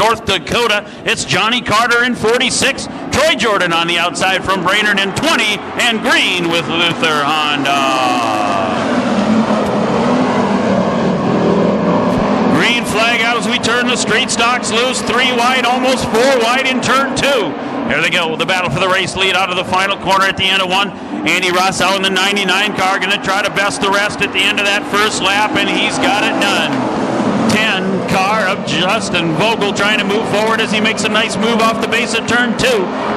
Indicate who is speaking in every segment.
Speaker 1: North Dakota. It's Johnny Carter in 46, Troy Jordan on the outside from Brainerd in 20, and Green with Luther Honda. Green flag out as we turn the street stocks loose. 3 wide, almost 4 wide in turn 2. There they go, the battle for the race lead out of the final corner at the end of 1. Andy Rossau in the 99 car going to try to best the rest at the end of that first lap, and he's got it done. 10 car of Justin Vogel trying to move forward as he makes a nice move off the base at turn 2.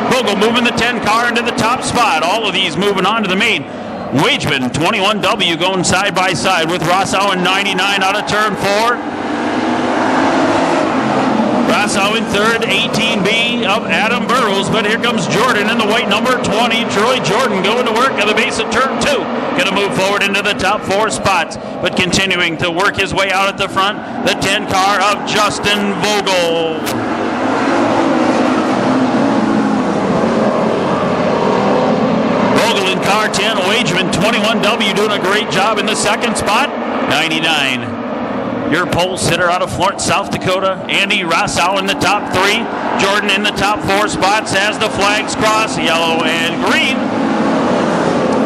Speaker 1: Vogel moving the 10 car into the top spot. All of these moving on to the main. Wageman, 21W, going side by side with Rossau in 99 out of turn 4. Rossau in third, 18B of Adam Burrows, but here comes Jordan in the white number 20. Troy Jordan going to work at the base of turn 2. Going to move forward into the top 4 spots, but continuing to work his way out at the front, the 10 car of Justin Vogel. Vogel in car 10, Wageman 21W doing a great job in the second spot, 99. Your pole sitter out of Florence, South Dakota, Andy Rossau in the top 3. Jordan in the top 4 spots as the flags cross, yellow and green.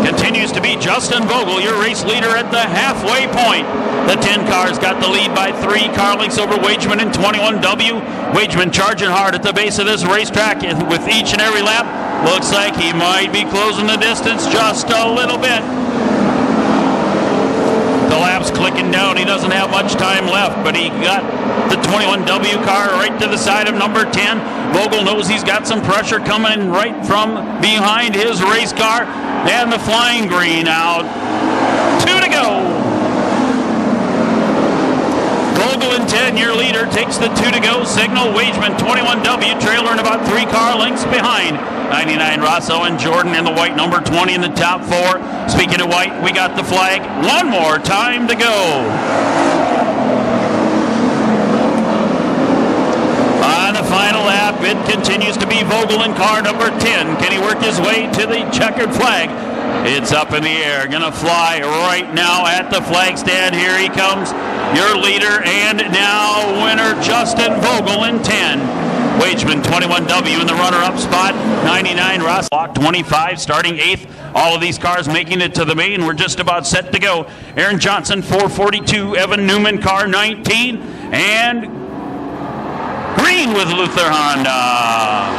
Speaker 1: Continues to be Justin Vogel, your race leader at the halfway point. The 10 cars got the lead by 3 car lengths over Wageman in 21W. Wageman charging hard at the base of this racetrack with each and every lap. Looks like he might be closing the distance just a little bit. The lap's clicking down. He doesn't have much time left, but he got the 21W car right to the side of number 10. Vogel knows he's got some pressure coming right from behind his race car. And the flying green out. 2 to go. Vogel in 10, your leader, takes the 2 to go signal. Wageman, 21W, trailing about 3 car lengths behind. 99 Rosso and Jordan in the white number 20 in the top 4. Speaking of white, we got the flag. One more time to go. On the final lap, it continues to be Vogel in car number 10. Can he work his way to the checkered flag? It's up in the air, gonna fly right now at the flag stand. Here he comes, your leader and now winner, Justin Vogel in 10. Wageman, 21W in the runner-up spot. 99 Ross, block 25, starting 8th. All of these cars making it to the main. We're just about set to go. Aaron Johnson, 442. Evan Newman, car 19. And Green with Luther Honda.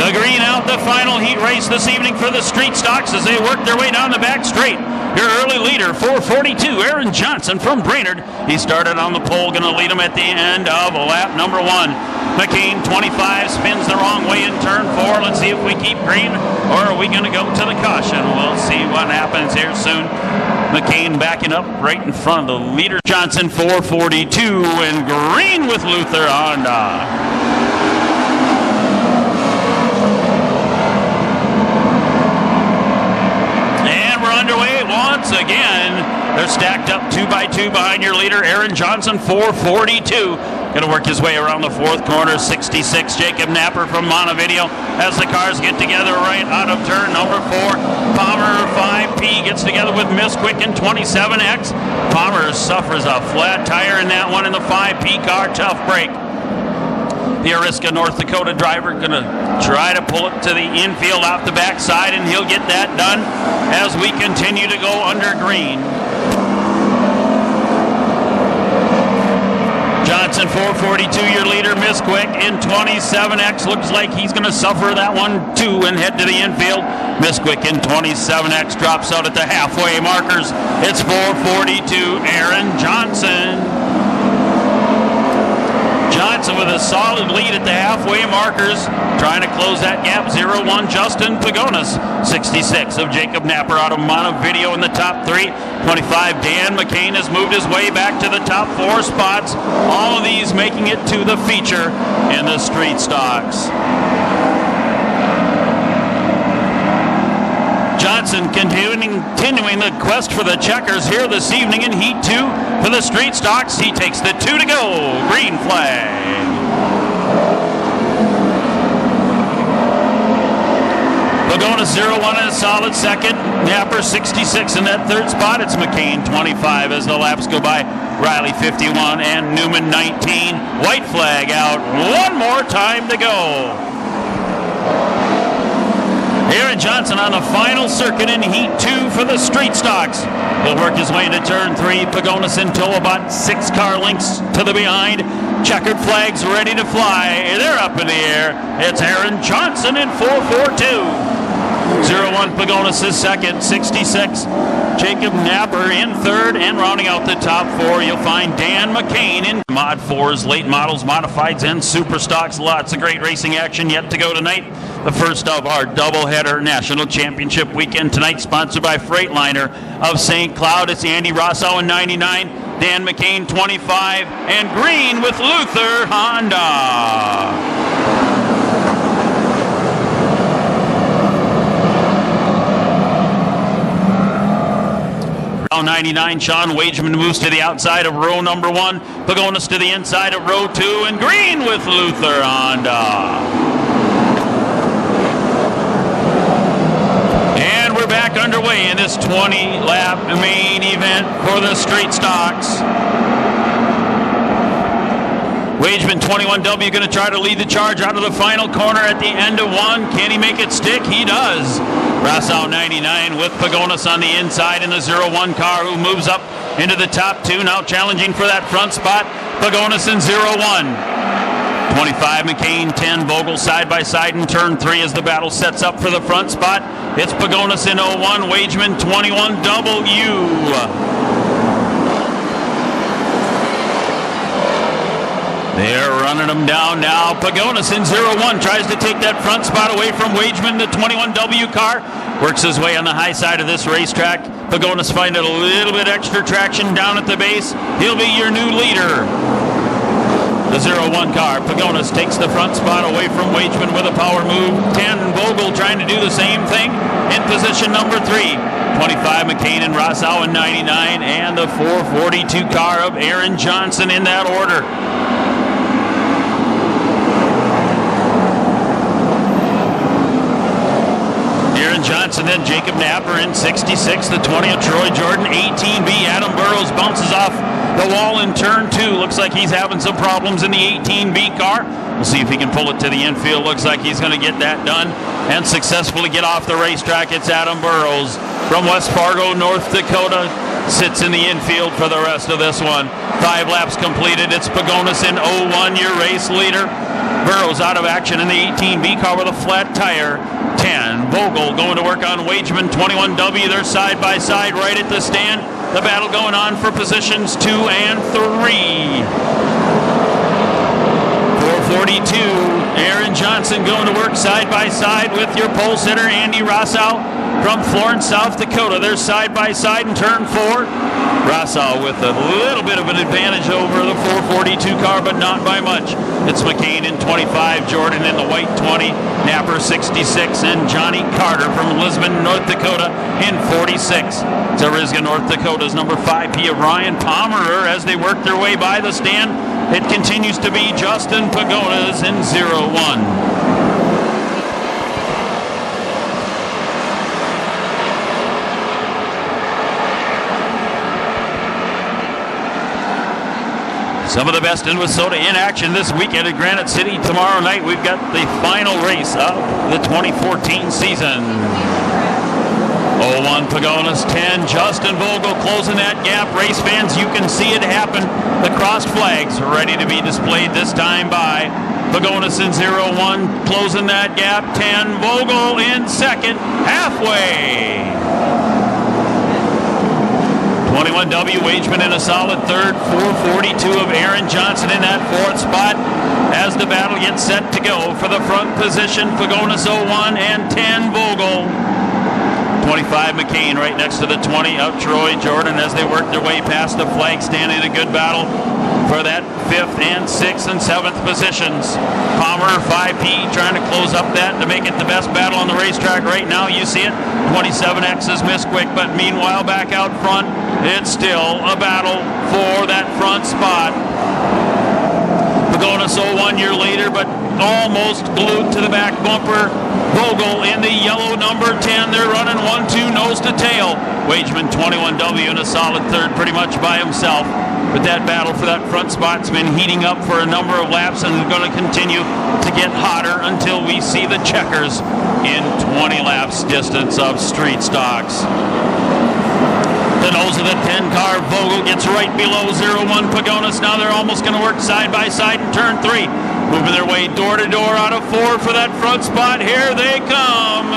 Speaker 1: The green out the final heat race this evening for the street stocks as they work their way down the back straight. Your early leader, 442, Aaron Johnson from Brainerd. He started on the pole, going to lead him at the end of lap number 1. McCain, 25, spins the wrong way in turn 4. Let's see if we keep green, or are we going to go to the caution? We'll see what happens here soon. McCain backing up right in front of the leader. Johnson, 442, and green with Luther Honda. Underway once again. They're stacked up 2 by 2 behind your leader, Aaron Johnson, 442. Going to work his way around the 4th corner, 66, Jacob Napper from Montevideo as the cars get together right out of turn number 4. Palmer, 5P, gets together with Misquick in 27X. Palmer suffers a flat tire in that one in the 5P car, tough break. The Ariska, North Dakota driver going to try to pull it to the infield off the backside, and he'll get that done as we continue to go under green. Johnson, 442, your leader. Misquick in 27X. Looks like he's going to suffer that one too and head to the infield. Misquick in 27X drops out at the halfway markers. It's 442, Aaron Johnson. Johnson with a solid lead at the halfway markers, trying to close that gap. 0-1 Justin Pagonis, 66 of Jacob Napper out of Montevideo in the top 3. 25 Dan McCain has moved his way back to the top 4 spots. All of these making it to the feature in the street stocks. Johnson continuing the quest for the checkers here this evening in Heat 2 for the street stocks. He takes the 2 to go. Green flag. Pagonis 0-1 in a solid second. Napper 66 in that third spot. It's McCain 25 as the laps go by. Riley 51 and Newman 19. White flag out. One more time to go. Aaron Johnson on the final circuit in Heat 2 for the Street Stocks. He'll work his way into turn 3. Pagonis in tow, about 6 car lengths to the behind. Checkered flags ready to fly. They're up in the air. It's Aaron Johnson in 4-4-2. 0-1 Pagonis is second, 66. Jacob Napper in third, and rounding out the top 4, you'll find Dan McCain in Mod 4s, late models, modifieds, and super stocks. Lots of great racing action yet to go tonight. The first of our doubleheader National Championship weekend tonight, sponsored by Freightliner of St. Cloud. It's Andy Rossau in 99, Dan McCain 25, and green with Luther Honda. 99, Sean Wageman moves to the outside of row number 1. Pagonis to the inside of row 2, and green with Luther Honda. And we're back underway in this 20-lap main event for the Street Stocks. Wageman 21W going to try to lead the charge out of the final corner at the end of 1. Can he make it stick? He does. Rossau 99 with Pagonis on the inside in the 0-1 car, who moves up into the top 2, now challenging for that front spot. Pagonis in 0-1. 25 McCain, 10 Vogel side by side in turn 3 as the battle sets up for the front spot. It's Pagonis in 0-1, Wageman 21W. They're running them down now. Pagonis in 0-1 tries to take that front spot away from Wageman. The 21W car works his way on the high side of this racetrack. Pagonis finding a little bit extra traction down at the base. He'll be your new leader. The 0-1 car. Pagonis takes the front spot away from Wageman with a power move. 10 Vogel trying to do the same thing in position number 3. 25 McCain and Rossau in 99, and the 442 car of Aaron Johnson in that order. Johnson, then Jacob Napper in 66, the 20 of Troy Jordan, 18B. Adam Burrows bounces off the wall in turn 2. Looks like he's having some problems in the 18B car. We'll see if he can pull it to the infield. Looks like he's going to get that done and successfully get off the racetrack. It's Adam Burrows from West Fargo, North Dakota. Sits in the infield for the rest of this one. 5 laps completed. It's Pagonis in 0-1, your race leader. Burrows out of action in the 18B car with a flat tire. 10 Vogel going to work on Wageman 21W. They're side by side right at the stand. The battle going on for positions 2 and 3. 442. Aaron Johnson going to work side by side with your pole sitter Andy Rossau from Florence, South Dakota. They're side by side in turn 4. Rossau with a little bit of an advantage over the 442 car, but not by much. It's McCain in 25, Jordan in the white 20, Napper 66, and Johnny Carter from Lisbon, North Dakota in 46. Zarizga, North Dakota's number 5P of Ryan Pomerer as they work their way by the stand. It continues to be Justin Pagonis in 0-1. Some of the best in WISSOTA in action this weekend at Granite City. Tomorrow night we've got the final race of the 2014 season. 0-1 Pagonis, 10 Justin Vogel closing that gap. Race fans, you can see it happen. The crossed flags ready to be displayed this time by Pagonis in 0-1 closing that gap. 10 Vogel in second, halfway. 21W Wageman in a solid third. 442 of Aaron Johnson in that 4th spot as the battle gets set to go for the front position. Pagonis 0-1 and 10 Vogel. 25 McCain right next to the 20 of Troy Jordan as they work their way past the flag stand in a good battle for that 5th and 6th and 7th positions. Palmer 5P trying to close up that to make it the best battle on the racetrack right now. You see it. 27X is missed quick, but meanwhile back out front, it's still a battle for that front spot. Pagonis 0-1 year later, but almost glued to the back bumper. Vogel in the yellow number 10. They're running 1-2 nose to tail. Wageman 21W in a solid third, pretty much by himself. But that battle for that front spot's been heating up for a number of laps, and is going to continue to get hotter until we see the checkers in 20 laps distance of street stocks. The nose of the 10 car, Vogel gets right below 0-1 Pagonis. Now they're almost going to work side by side in turn 3. Moving their way door to door out of 4 for that front spot. Here they come.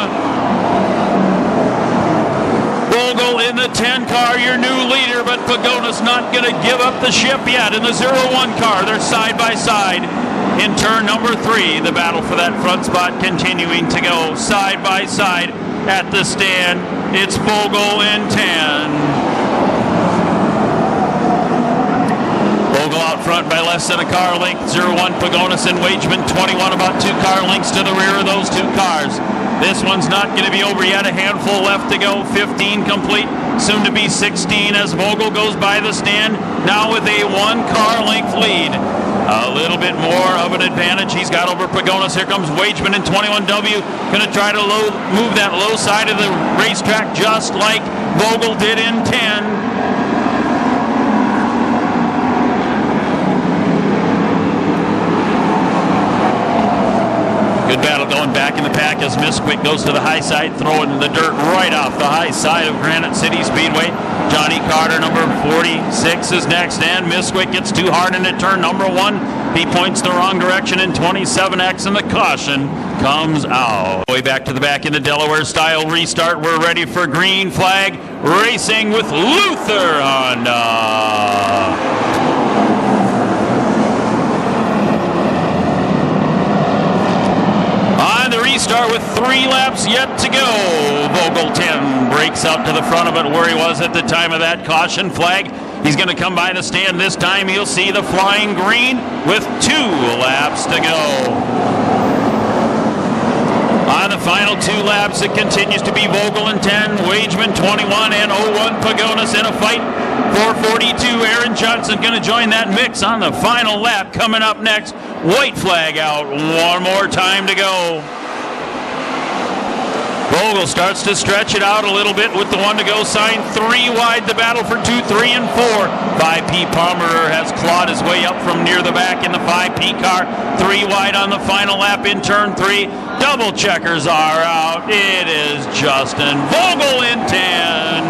Speaker 1: Vogel in the 10 car, your new leader, but Pagonis not going to give up the ship yet. In the 0-1 car, they're side by side in turn number 3. The battle for that front spot continuing to go side by side at the stand. It's Vogel in 10. Vogel out front by less than a car length. 0-1 Pagonis and Wageman 21, about 2 car lengths to the rear of those 2 cars. This one's not going to be over yet. A handful left to go. 15 complete, soon to be 16 as Vogel goes by the stand, now with a 1 car length lead. A little bit more of an advantage he's got over Pagonis. Here comes Wageman in 21W, going to try to move that low side of the racetrack just like Vogel did in 10. Good battle going back in the pack as Misquick goes to the high side, throwing the dirt right off the high side of Granite City Speedway. Johnny Carter, number 46, is next, and Misquick gets too hard into turn number 1. He points the wrong direction in 27X, and the caution comes out. Way back to the back in the Delaware style restart. We're ready for green flag racing with Luther Honda. On the restart with 3 laps yet to go. Vogel 10 breaks out to the front of it where he was at the time of that caution flag. He's going to come by the stand this time. He'll see the flying green with 2 laps to go. On the final 2 laps, it continues to be Vogel in 10, Wageman 21, and 0-1 Pagonis in a fight for 42. Aaron Johnson going to join that mix on the final lap. Coming up next, white flag out. 1 more time to go. Vogel starts to stretch it out a little bit with the 1 to go sign. 3 wide, the battle for 2, 3, and 4. 5P Palmer has clawed his way up from near the back in the 5P car. 3 wide on the final lap in turn 3. Double checkers are out. It is Justin Vogel in 10.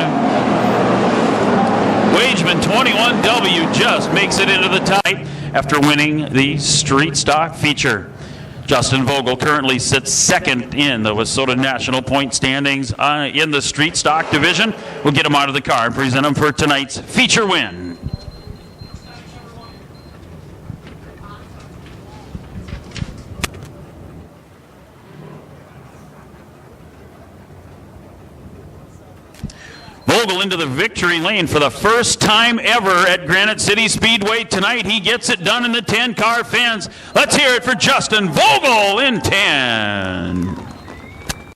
Speaker 1: Wageman 21W just makes it into the tie after winning the street stock feature. Justin Vogel currently sits 2nd in the WISSOTA National Point Standings in the street stock division. We'll get him out of the car and present him for tonight's feature win. Vogel into the victory lane for the first time ever at Granite City Speedway tonight. He gets it done in the 10 car. Fans, let's hear it for Justin Vogel in 10.